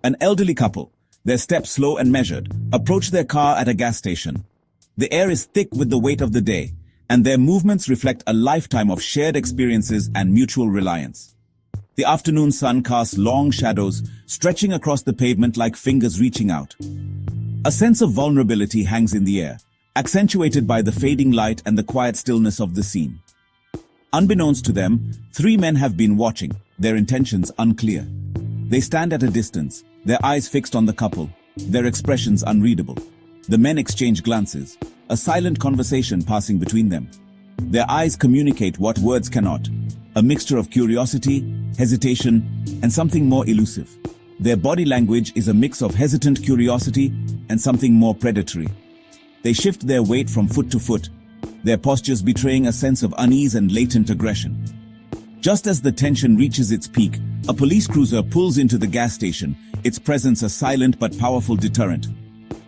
An elderly couple, their steps slow and measured, approach their car at a gas station. The air is thick with the weight of the day, and their movements reflect a lifetime of shared experiences and mutual reliance. The afternoon sun casts long shadows, stretching across the pavement like fingers reaching out. A sense of vulnerability hangs in the air, accentuated by the fading light and the quiet stillness of the scene. Unbeknownst to them, three men have been watching, their intentions unclear. They stand at a distance, their eyes fixed on the couple, their expressions unreadable. The men exchange glances, a silent conversation passing between them. Their eyes communicate what words cannot, a mixture of curiosity, hesitation, and something more elusive. Their body language is a mix of hesitant curiosity and something more predatory. They shift their weight from foot to foot, their postures betraying a sense of unease and latent aggression. Just as the tension reaches its peak, a police cruiser pulls into the gas station, its presence a silent but powerful deterrent.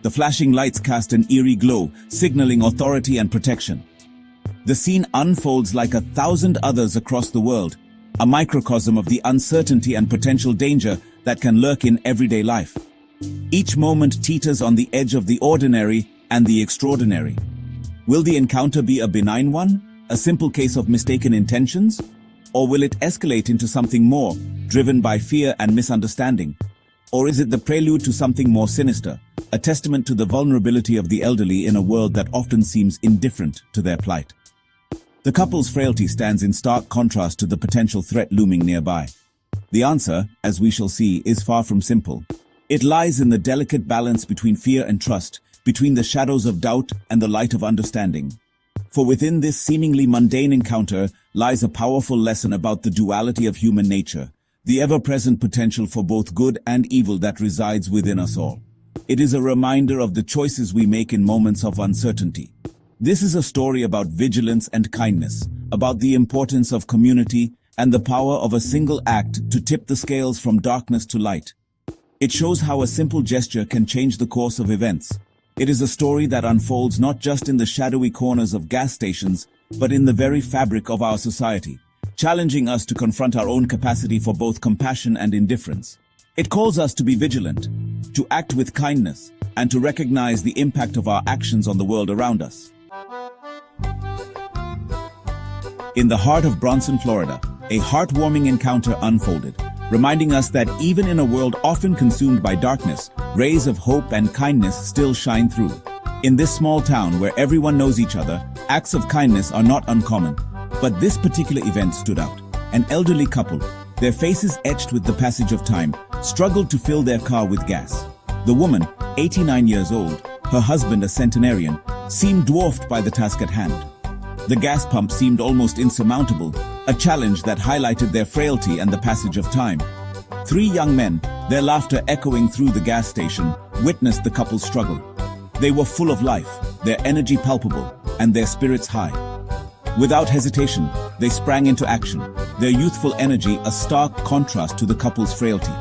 The flashing lights cast an eerie glow, signaling authority and protection. The scene unfolds like 1,000 others across the world, a microcosm of the uncertainty and potential danger that can lurk in everyday life. Each moment teeters on the edge of the ordinary and the extraordinary. Will the encounter be a benign one, a simple case of mistaken intentions? Or will it escalate into something more, driven by fear and misunderstanding? Or is it the prelude to something more sinister, a testament to the vulnerability of the elderly in a world that often seems indifferent to their plight? The couple's frailty stands in stark contrast to the potential threat looming nearby. The answer, as we shall see, is far from simple. It lies in the delicate balance between fear and trust, between the shadows of doubt and the light of understanding. For within this seemingly mundane encounter lies a powerful lesson about the duality of human nature, the ever-present potential for both good and evil that resides within us all. It is a reminder of the choices we make in moments of uncertainty. This is a story about vigilance and kindness, about the importance of community and the power of a single act to tip the scales from darkness to light. It shows how a simple gesture can change the course of events. It is a story that unfolds not just in the shadowy corners of gas stations, but in the very fabric of our society, challenging us to confront our own capacity for both compassion and indifference. It calls us to be vigilant, to act with kindness, and to recognize the impact of our actions on the world around us. In the heart of Bronson, Florida, a heartwarming encounter unfolded, reminding us that even in a world often consumed by darkness, rays of hope and kindness still shine through. In this small town where everyone knows each other, acts of kindness are not uncommon. But this particular event stood out. An elderly couple, their faces etched with the passage of time, struggled to fill their car with gas. The woman, 89 years old, her husband a centenarian, seemed dwarfed by the task at hand. The gas pump seemed almost insurmountable, a challenge that highlighted their frailty and the passage of time. Three young men, their laughter echoing through the gas station, witnessed the couple's struggle. They were full of life, their energy palpable, and their spirits high. Without hesitation, they sprang into action, their youthful energy a stark contrast to the couple's frailty.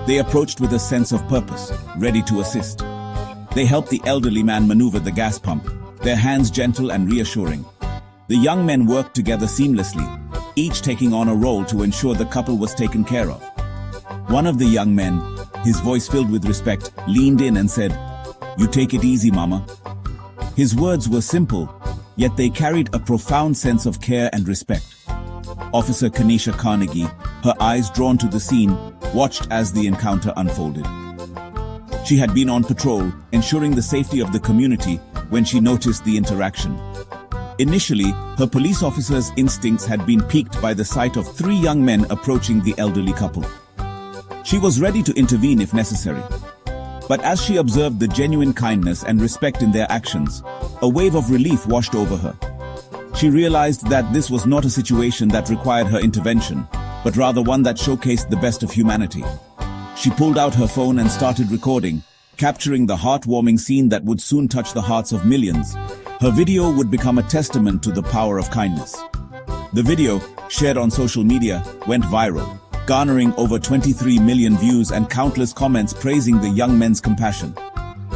They approached with a sense of purpose, ready to assist. They helped the elderly man maneuver the gas pump, their hands gentle and reassuring. The young men worked together seamlessly, each taking on a role to ensure the couple was taken care of. One of the young men, his voice filled with respect, leaned in and said, "You take it easy, Mama." His words were simple, yet they carried a profound sense of care and respect. Officer Kanisha Carnegie, her eyes drawn to the scene, watched as the encounter unfolded. She had been on patrol, ensuring the safety of the community, when she noticed the interaction. Initially, her police officer's instincts had been piqued by the sight of three young men approaching the elderly couple. She was ready to intervene if necessary. But as she observed the genuine kindness and respect in their actions, a wave of relief washed over her. She realized that this was not a situation that required her intervention, but rather one that showcased the best of humanity. She pulled out her phone and started recording, capturing the heartwarming scene that would soon touch the hearts of millions. Her video would become a testament to the power of kindness. The video, shared on social media, went viral, garnering over 23 million views and countless comments praising the young men's compassion.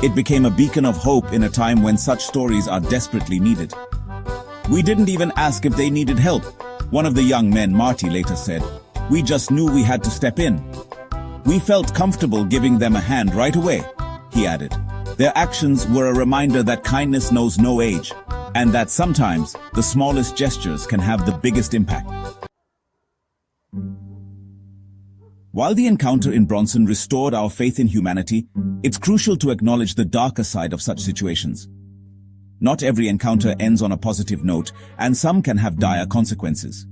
It became a beacon of hope in a time when such stories are desperately needed. "We didn't even ask if they needed help," one of the young men, Marty, later said. "We just knew we had to step in." We felt comfortable giving them a hand right away, he added. Their actions were a reminder that kindness knows no age, and that sometimes the smallest gestures can have the biggest impact. While the encounter in Bronson restored our faith in humanity, it's crucial to acknowledge the darker side of such situations. Not every encounter ends on a positive note, and some can have dire consequences.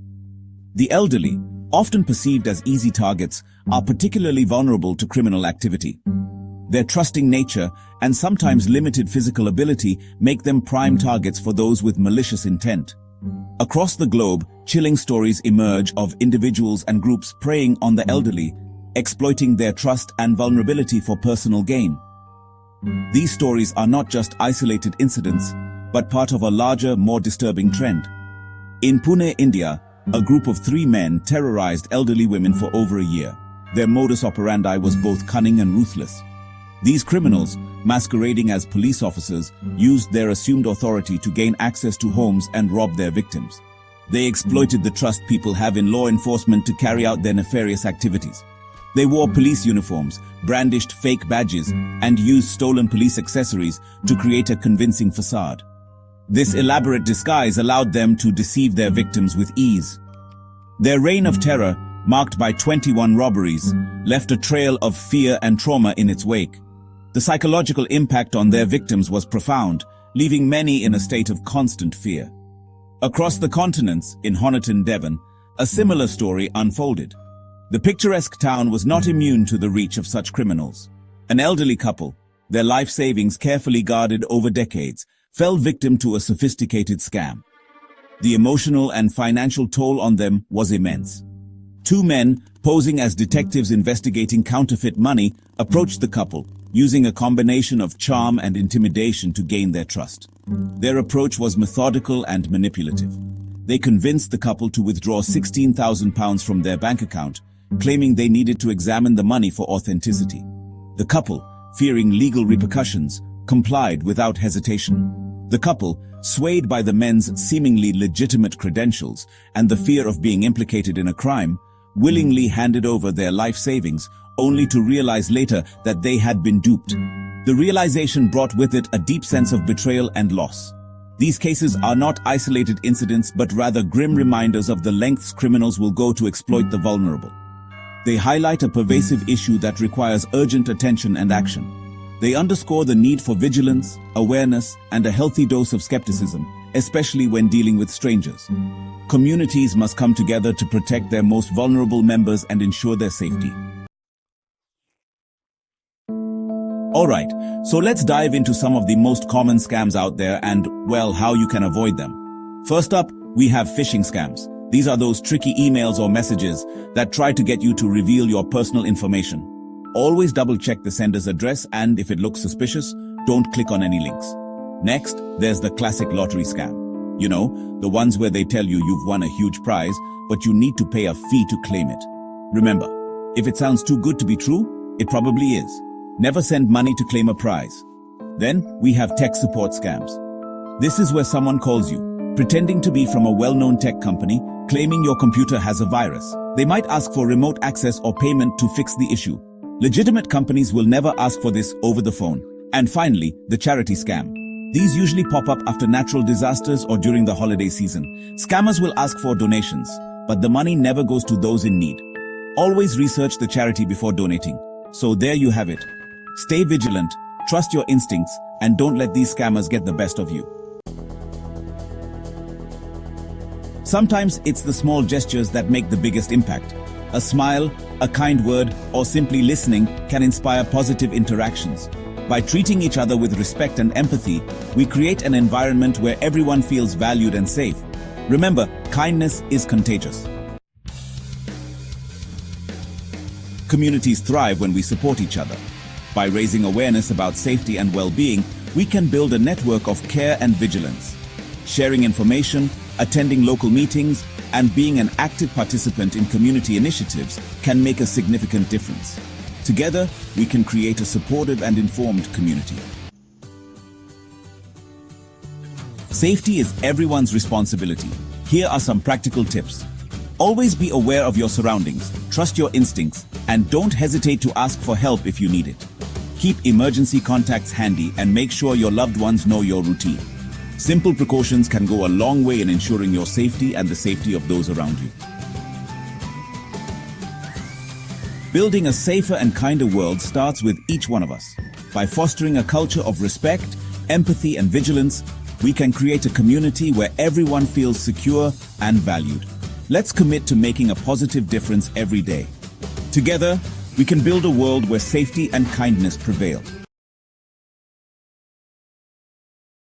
The elderly, often perceived as easy targets, are particularly vulnerable to criminal activity. Their trusting nature and sometimes limited physical ability make them prime targets for those with malicious intent. Across the globe, chilling stories emerge of individuals and groups preying on the elderly, exploiting their trust and vulnerability for personal gain. These stories are not just isolated incidents, but part of a larger, more disturbing trend. In Pune, India, a group of 3 men terrorized elderly women for over a year. Their modus operandi was both cunning and ruthless. These criminals, masquerading as police officers, used their assumed authority to gain access to homes and rob their victims. They exploited the trust people have in law enforcement to carry out their nefarious activities. They wore police uniforms, brandished fake badges, and used stolen police accessories to create a convincing facade. This elaborate disguise allowed them to deceive their victims with ease. Their reign of terror, marked by 21 robberies, left a trail of fear and trauma in its wake. The psychological impact on their victims was profound, leaving many in a state of constant fear. Across the continents, in Honiton, Devon, a similar story unfolded. The picturesque town was not immune to the reach of such criminals. An elderly couple, their life savings carefully guarded over decades, fell victim to a sophisticated scam. The emotional and financial toll on them was immense. 2 men, posing as detectives investigating counterfeit money, approached the couple, using a combination of charm and intimidation to gain their trust. Their approach was methodical and manipulative. They convinced the couple to withdraw £16,000 from their bank account, claiming they needed to examine the money for authenticity. The couple, fearing legal repercussions, complied without hesitation. The couple, swayed by the men's seemingly legitimate credentials and the fear of being implicated in a crime, willingly handed over their life savings, only to realize later that they had been duped. The realization brought with it a deep sense of betrayal and loss. These cases are not isolated incidents but rather grim reminders of the lengths criminals will go to exploit the vulnerable. They highlight a pervasive issue that requires urgent attention and action. They underscore the need for vigilance, awareness, and a healthy dose of skepticism, especially when dealing with strangers. Communities must come together to protect their most vulnerable members and ensure their safety. Alright, so let's dive into some of the most common scams out there and, well, how you can avoid them. First up, we have phishing scams. These are those tricky emails or messages that try to get you to reveal your personal information. Always double-check the sender's address, and if it looks suspicious, don't click on any links. Next, there's the classic lottery scam. You know, the ones where they tell you you've won a huge prize, but you need to pay a fee to claim it. Remember, if it sounds too good to be true, it probably is. Never send money to claim a prize. Then, we have tech support scams. This is where someone calls you, pretending to be from a well-known tech company, claiming your computer has a virus. They might ask for remote access or payment to fix the issue. Legitimate companies will never ask for this over the phone. And finally, the charity scam. These usually pop up after natural disasters or during the holiday season. Scammers will ask for donations, but the money never goes to those in need. Always research the charity before donating. So there you have it. Stay vigilant, trust your instincts, and don't let these scammers get the best of you. Sometimes it's the small gestures that make the biggest impact. A smile, a kind word, or simply listening can inspire positive interactions. By treating each other with respect and empathy, we create an environment where everyone feels valued and safe. Remember, kindness is contagious. Communities thrive when we support each other. By raising awareness about safety and well-being, we can build a network of care and vigilance. Sharing information, attending local meetings, and being an active participant in community initiatives can make a significant difference. Together, we can create a supportive and informed community. Safety is everyone's responsibility. Here are some practical tips. Always be aware of your surroundings, trust your instincts, And don't hesitate to ask for help if you need it. Keep emergency contacts handy and make sure your loved ones know your routine. Simple precautions can go a long way in ensuring your safety and the safety of those around you. Building a safer and kinder world starts with each one of us. By fostering a culture of respect, empathy, and vigilance, we can create a community where everyone feels secure and valued. Let's commit to making a positive difference every day. Together, we can build a world where safety and kindness prevail.